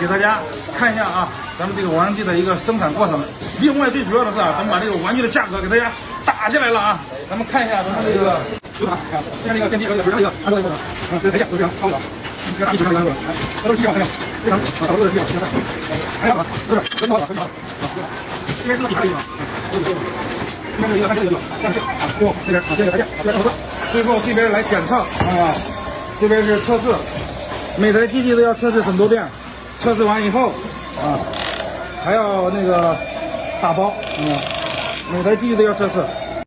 给大家看一下啊，咱们这个玩具的一个生产过程。另外最主要的是啊，咱们把这个玩具的价格给大家打下来了啊。咱们看一下咱们这个像这个电梯这个按照这个来讲都非常高的，这个大体非常多，这都是细网，非常好的细网，还有不是很好的很好的，这边是底下一个，这边是一个还是一个上去啊，最后这边啊这个台阶，这边投资，最后这边来检测啊，这边是测试，每台机器都要测试很多遍，测试完以后啊，还要那个打包啊，每台机器都要测试。